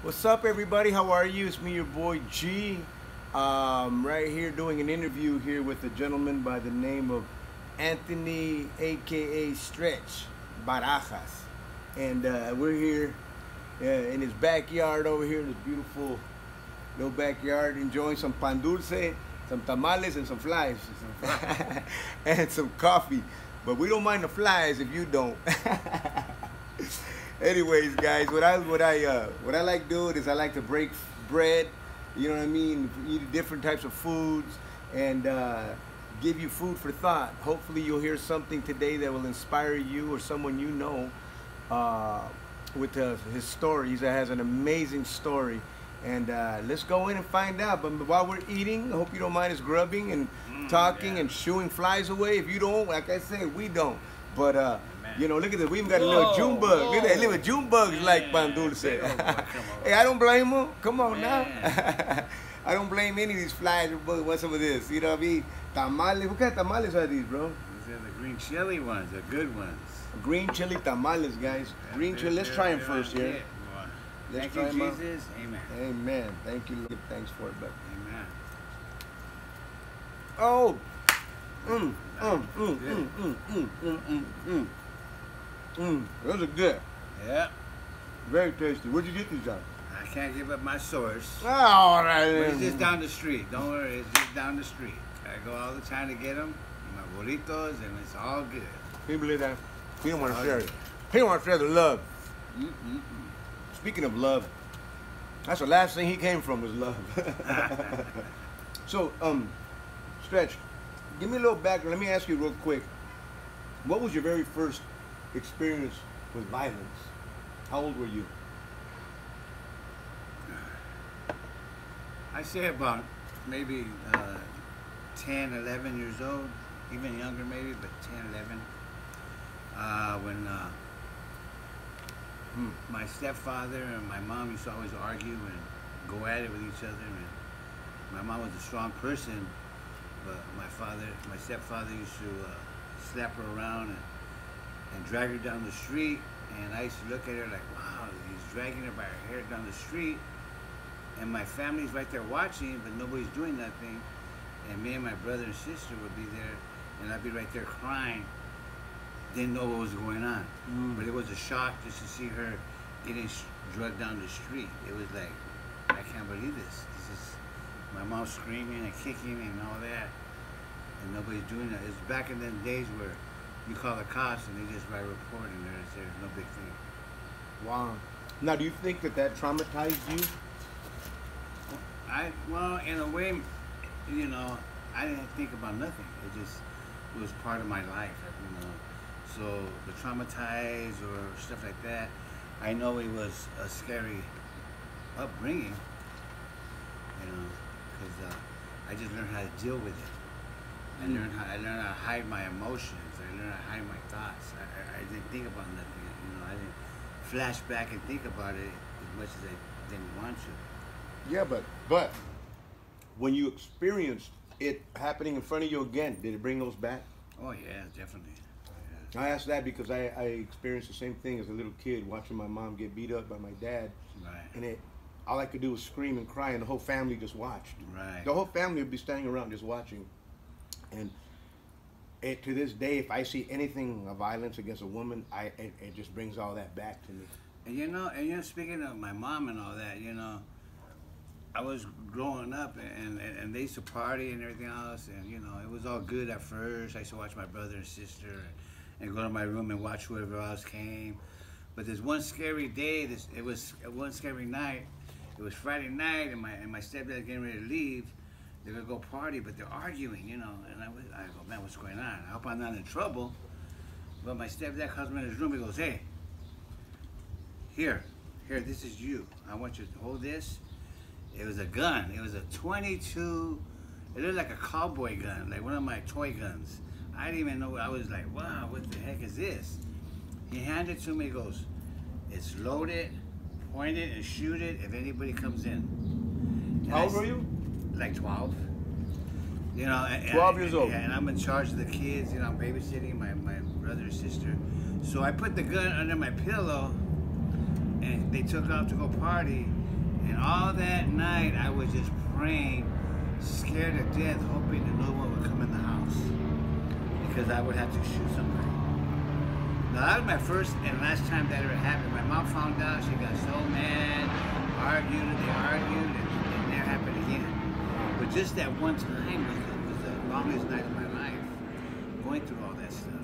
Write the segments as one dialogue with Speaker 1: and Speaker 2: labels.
Speaker 1: What's up, everybody? How are you? It's me, your boy G. Right here doing an interview here with a gentleman by the name of Anthony, aka Stretch Barajas, and we're here in his backyard over here in this beautiful little backyard, enjoying some pan dulce, some tamales, and some flies, and some coffee. But we don't mind the flies if you don't. Anyways, guys, what I like doing is I like to break bread. You know what I mean? Eat different types of foods and give you food for thought. Hopefully, you'll hear something today that will inspire you or someone you know with his story. He has an amazing story, and let's go in and find out. But while we're eating, I hope you don't mind us grubbing and talking and shooing flies away. If you don't, like I said, we don't. But you know, look at this. We even got a little June bug. Look at that. Little June bugs like pan dulce. Hey, I don't blame them. Come on now. I don't blame any of these flies or bugs. What's some of this? You know what I mean? Tamales. What kind of tamales are these, bro?
Speaker 2: These are the green chili ones, the good ones.
Speaker 1: Green chili tamales, guys. Green chili. Let's try them first here.
Speaker 2: Let's try them out. Jesus. Amen.
Speaker 1: Amen. Thank you, Lord. Thanks for it, but.
Speaker 2: Amen.
Speaker 1: Oh. Those are good.
Speaker 2: Yeah.
Speaker 1: Very tasty. Where'd you get these at?
Speaker 2: I can't give up my source.
Speaker 1: All right.
Speaker 2: But it's just down the street. Don't worry, it's just down the street. I go all the time to get them. My burritos, and it's all good.
Speaker 1: Can you believe that? He don't want to share it. He don't want to share the love. Speaking of love, that's the last thing he came from was love. So, Stretch, give me a little background. Let me ask you real quick. What was your very first experience with violence? How old were you?
Speaker 2: I say about maybe 10, 11 years old, even younger maybe, but 10, 11. When my stepfather and my mom used to always argue and go at it with each other. And my mom was a strong person, but my stepfather used to slap her around and drag her down the street. And I used to look at her like, wow, he's dragging her by her hair down the street. And my family's right there watching, but nobody's doing nothing. And me and my brother and sister would be there, and I'd be right there crying. Didn't know what was going on. But it was a shock just to see her getting drugged down the street. It was like, I can't believe this. This is my mom screaming and kicking and all that. And nobody's doing that. It's back in the days where you call the cops and they just write a report and there's no big thing.
Speaker 1: Wow. Now, do you think that traumatized you?
Speaker 2: Well, in a way, you know, I didn't think about nothing. It was part of my life, you know. So the traumatized or stuff like that, I know it was a scary upbringing, you know, because I just learned how to deal with it. I learned how to hide my emotions. I learned how to hide my thoughts. I didn't think about nothing, you know. I didn't flash back and think about it as much as I didn't want to.
Speaker 1: Yeah, but when you experienced it happening in front of you again, did it bring those back?
Speaker 2: Oh yeah, definitely. Yeah.
Speaker 1: I asked that because I experienced the same thing as a little kid, watching my mom get beat up by my dad.
Speaker 2: Right.
Speaker 1: And all I could do was scream and cry, and the whole family just watched.
Speaker 2: Right.
Speaker 1: The whole family would be standing around just watching. And to this day, if I see anything of violence against a woman, it just brings all that back to me.
Speaker 2: And you know, speaking of my mom and all that, you know, I was growing up and they used to party and everything else, and you know, it was all good at first. I used to watch my brother and sister and go to my room and watch whoever else came. But there's one scary day, it was one scary night. It was Friday night, and my stepdad getting ready to leave. They're gonna go party, but they're arguing, you know. And I go, man, what's going on? I hope I'm not in trouble. But my stepdad calls me in his room. He goes, hey, here, this is you. I want you to hold this. It was a gun. It was a 22. It looked like a cowboy gun, like one of my toy guns. I didn't even know. I was like, wow, what the heck is this? He handed it to me. He goes, it's loaded. Point it and shoot it if anybody comes in. And
Speaker 1: How old were you?
Speaker 2: Like 12. You know,
Speaker 1: 12 years old.
Speaker 2: And I'm in charge of the kids. You know, I'm babysitting my brother and sister. So I put the gun under my pillow, and they took off to go party. And all that night, I was just praying, scared to death, hoping that no one would come in the house because I would have to shoot somebody. Now, that was my first and last time that ever happened. My mom found out, she got so mad, they argued, and it never happened again. But just that one time was the longest night of my life, going through all that stuff.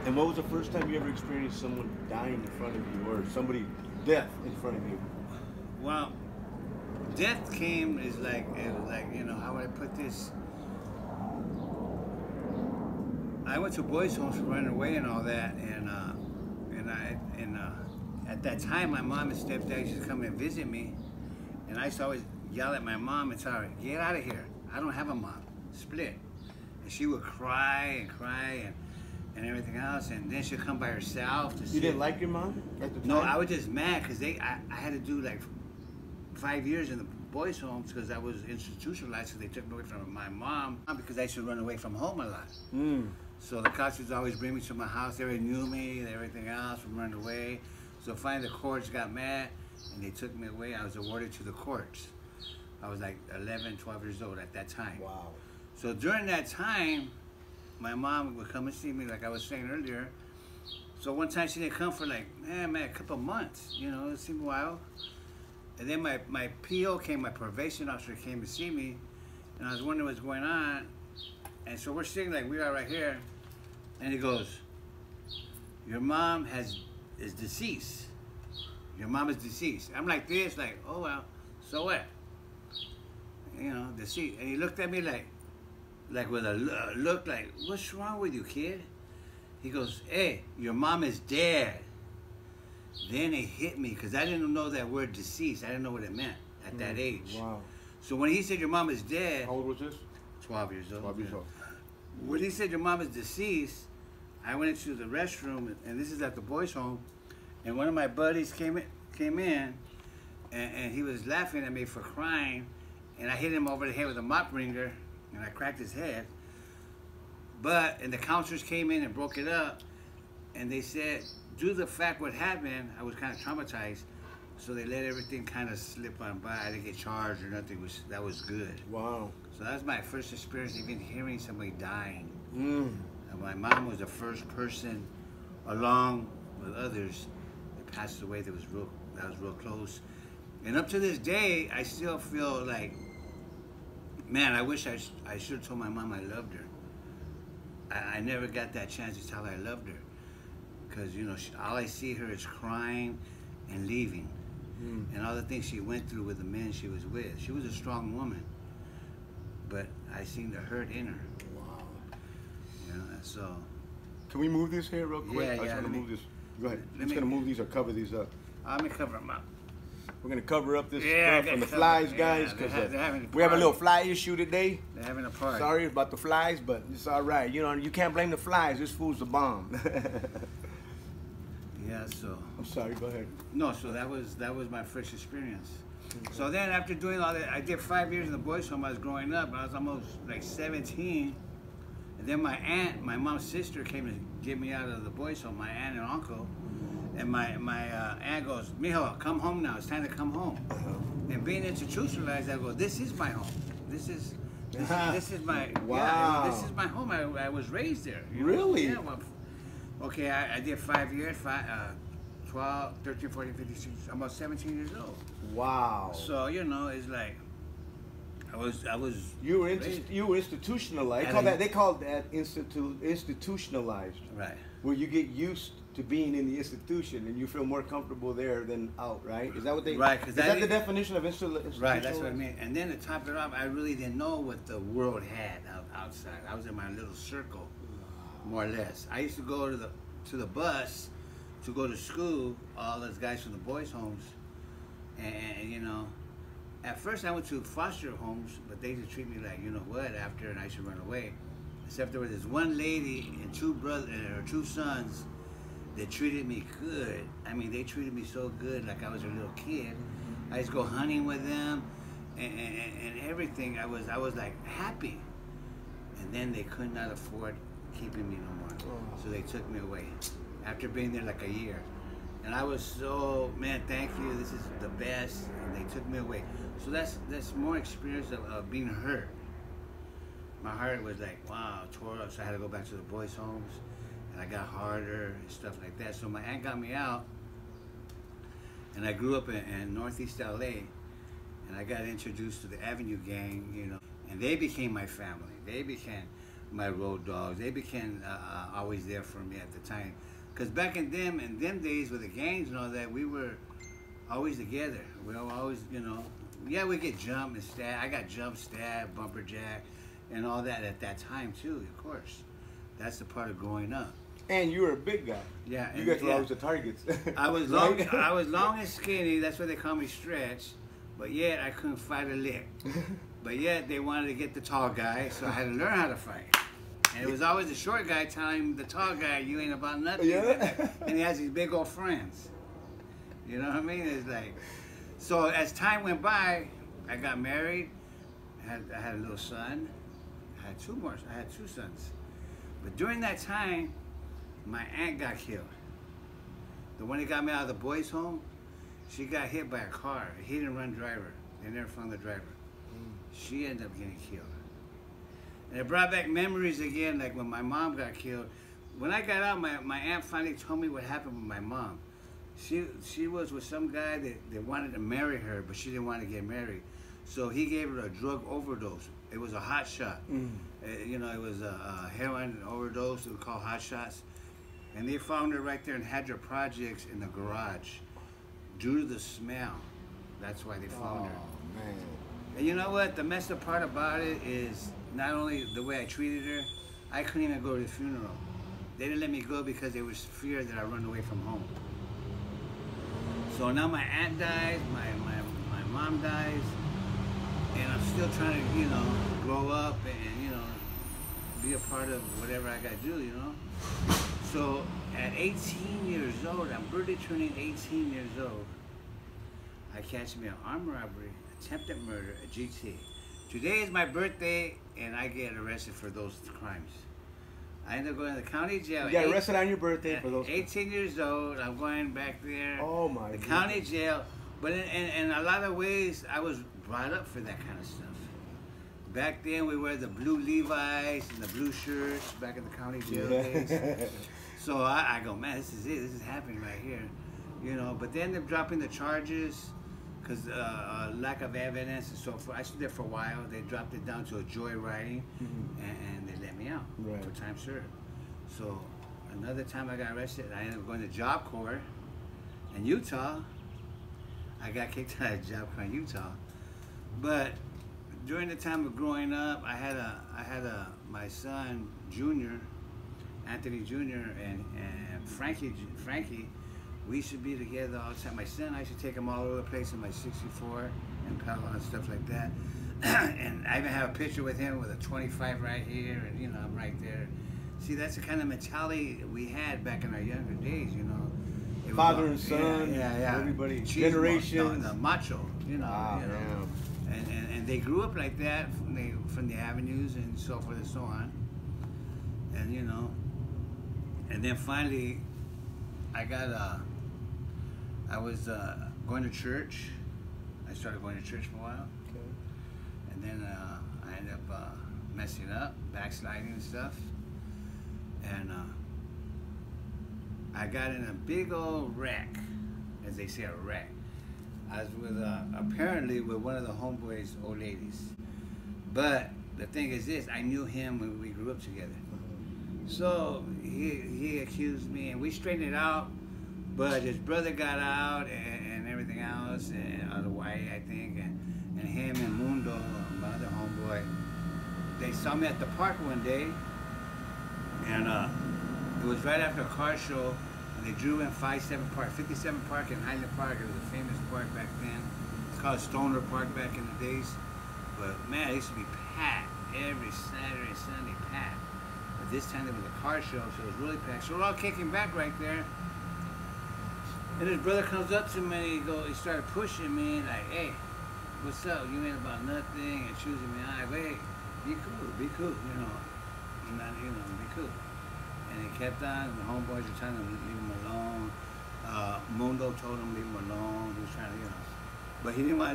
Speaker 1: And what was the first time you ever experienced someone dying in front of you, or somebody death in front of you?
Speaker 2: Well, death came is like, you know, how would I put this? I went to boys' homes for running away and all that, and at that time, my mom and stepdad used to come and visit me, and I used to always yell at my mom and tell her, "Get out of here! I don't have a mom. Split." And she would cry and everything else, and then she'd come by herself.
Speaker 1: You didn't like your mom at the time?
Speaker 2: No, I was just mad because I had to do like 5 years in the boys' homes because I was institutionalized, so they took me away from my mom because I used to run away from home a lot. So the cops would always bring me to my house. They already knew me and everything else from running away. So finally the courts got mad and they took me away. I was awarded to the courts. I was like 11, 12 years old at that time.
Speaker 1: Wow.
Speaker 2: So during that time, my mom would come and see me like I was saying earlier. So one time she didn't come for like, a couple of months, you know, it seemed a while. And then my PO came, my probation officer came to see me, and I was wondering what's going on. And so we're sitting like we are right here, and he goes, "Your mom is deceased. Your mom is deceased." I'm like this, like, oh well, so what? You know, deceased. And he looked at me like with a look like, "What's wrong with you, kid?" He goes, "Hey, your mom is dead." Then it hit me because I didn't know that word deceased. I didn't know what it meant at that age.
Speaker 1: Wow.
Speaker 2: So when he said your mom is dead,
Speaker 1: How old was this?
Speaker 2: 12 years old.
Speaker 1: 12 years old.
Speaker 2: When he said your mom is deceased, I went into the restroom, and this is at the boys' home, and one of my buddies came in, and he was laughing at me for crying, and I hit him over the head with a mop wringer, and I cracked his head. And the counselors came in and broke it up, and they said, due to the fact what happened, I was kind of traumatized, so they let everything kind of slip on by. I didn't get charged or nothing. That was good.
Speaker 1: Wow.
Speaker 2: So that was my first experience, even hearing somebody dying. And my mom was the first person, along with others, that passed away that was real close. And up to this day, I still feel like, man, I wish I should have told my mom I loved her. I never got that chance to tell her I loved her. Because, you know, all I see her is crying and leaving. And all the things she went through with the men she was with. She was a strong woman. But I seen the hurt in her.
Speaker 1: Wow.
Speaker 2: You know, so.
Speaker 1: Can we move this here real quick?
Speaker 2: Yeah,
Speaker 1: I just want to move this. Go ahead. I'm just going to move these or cover these up.
Speaker 2: Let me cover them up.
Speaker 1: We're going to cover up this
Speaker 2: Yeah,
Speaker 1: stuff from the
Speaker 2: cover-
Speaker 1: flies,
Speaker 2: yeah,
Speaker 1: guys,
Speaker 2: they're
Speaker 1: because
Speaker 2: having a
Speaker 1: we have a
Speaker 2: party.
Speaker 1: little fly issue today.
Speaker 2: They're having a party.
Speaker 1: Sorry about the flies, but it's all right. You know, you can't blame the flies. This fool's a bomb.
Speaker 2: Yeah, so.
Speaker 1: I'm sorry. Go ahead.
Speaker 2: No, so that was my first experience. So then after doing all that, I did 5 years in the boys' home. I was growing up. I was almost like 17. And then my aunt, my mom's sister, came to get me out of the boys' home, my aunt and uncle. And my aunt goes, "Mijo, come home now. It's time to come home." And being institutionalized, I go, "This is my home. This is my
Speaker 1: Wow.
Speaker 2: Yeah, this is my home. I was raised there." You know?
Speaker 1: Really?
Speaker 2: Yeah. Well, okay, I did 5 years, 12, 13, 14, 15, 16, almost 17 years old.
Speaker 1: Wow.
Speaker 2: So, you know, it's like, I was.
Speaker 1: You were
Speaker 2: raised-
Speaker 1: institutionalized.
Speaker 2: At
Speaker 1: They called that institutionalized.
Speaker 2: Right.
Speaker 1: Where you get used to being in the institution and you feel more comfortable there than out, right? Is that what they?
Speaker 2: Right,
Speaker 1: Is that the definition of institutionalized?
Speaker 2: Right, that's what I mean. And then to top it off, I really didn't know what the world had outside. I was in my little circle, more or less. I used to go to the bus to go to school, all those guys from the boys' homes. And you know, at first I went to foster homes, but they used to treat me like, you know what, after, and I should run away. Except there was this one lady and two sons that treated me good. I mean, they treated me so good, like I was a little kid. I used to go hunting with them and everything. I was like happy. And then they could not afford keeping me no more. So they took me away after being there like a year. And I was so, man, thank you. This is the best. And they took me away. So that's more experience of being hurt. My heart was like, wow, tore up. So I had to go back to the boys' homes. And I got harder and stuff like that. So my aunt got me out. And I grew up in Northeast LA. And I got introduced to the Avenue Gang, you know. And they became my family. They became my road dogs. They became always there for me at the time. Because back in them days with the gangs and all that, we were always together. We were always, you know, yeah, we get jumped and stabbed. I got jumped, stabbed, bumper jack, and all that at that time too, of course. That's the part of growing up.
Speaker 1: And you were a big guy.
Speaker 2: Yeah.
Speaker 1: You guys were always the targets.
Speaker 2: I was long. I was long and skinny. That's why they call me Stretch. But yet I couldn't fight a lick. But yet they wanted to get the tall guy, so I had to learn how to fight. And it was always the short guy telling the tall guy, you ain't about nothing.
Speaker 1: Yeah.
Speaker 2: And he has these big old friends. You know what I mean? It's like, so as time went by, I got married. I had a little son. I had two sons. But during that time, my aunt got killed. The one that got me out of the boys' home, she got hit by a car, a hit-and-run driver. They never found the driver. She ended up getting killed. And it brought back memories again, like when my mom got killed. When I got out, my aunt finally told me what happened with my mom. She was with some guy that wanted to marry her, but she didn't want to get married. So he gave her a drug overdose. It was a hot shot. You know, it was a heroin overdose. It was called hot shots. And they found her right there in Hadra Projects in the garage. Due to the smell. That's why they found her.
Speaker 1: Man.
Speaker 2: And you know what? The messed up part about it is not only the way I treated her, I couldn't even go to the funeral. They didn't let me go because there was fear that I run away from home. So now my aunt dies, my mom dies, and I'm still trying to, you know, grow up and, you know, be a part of whatever I gotta do, you know? So at 18 years old, I'm barely turning 18 years old, I catch me an armed robbery, attempted murder, a GT. Today is my birthday, and I get arrested for those crimes. I end up going to the county jail.
Speaker 1: You got arrested on your birthday for those
Speaker 2: 18 years old, I'm going back there.
Speaker 1: Oh my
Speaker 2: The
Speaker 1: goodness.
Speaker 2: county jail. But in a lot of ways, I was brought up for that kind of stuff. Back then, we wear the blue Levi's and the blue shirts back in the county jail days. So I go, man, this is it. This is happening right here. You know, but then they're dropping the charges because lack of evidence and so forth. I stood there for a while. They dropped it down to a joyriding, and they let me out for time served. So another time I got arrested, I ended up going to Job Corps in Utah. I got kicked out of Job Corps in Utah. But during the time of growing up, I had my son Junior, Anthony Jr. and Frankie. We used to be together all the time. My son, I used to take him all over the place in my 64 and Impala and stuff like that. And I even have a picture with him with a 25 right here, and you know, I'm right there. See, that's the kind of mentality we had back in our younger days, you know. It was
Speaker 1: Father
Speaker 2: all,
Speaker 1: and son, everybody, generations.
Speaker 2: The macho, you know.
Speaker 1: Ah,
Speaker 2: you know. And they grew up like that from the avenues and so forth and so on. And you know, and then finally, I was going to church. I started going to church for a while.
Speaker 1: Okay.
Speaker 2: And then I ended up messing up, backsliding and stuff. And I got in a big old wreck, as they say, a wreck. I was with, apparently with one of the homeboys' old ladies. But the thing is this, I knew him when we grew up together. So he accused me, and we straightened it out. But his brother got out and everything else, and out of Hawaii, I think, and him and Mundo, my other homeboy, they saw me at the park one day, and it was right after a car show, and they drew in 57 Park in Highland Park. It was a famous park back then. It's called Stoner Park back in the days. But man, it used to be packed every Saturday, Sunday, packed. But this time there was a car show, so it was really packed. So we're all kicking back right there. And his brother comes up to me, he started pushing me, like, hey, what's up? You ain't about nothing, and choosing me. I go, hey, be cool, you know. Be cool. And he kept on, the homeboys were trying to leave him alone. Mundo told him leave him alone. He was trying to, but he didn't want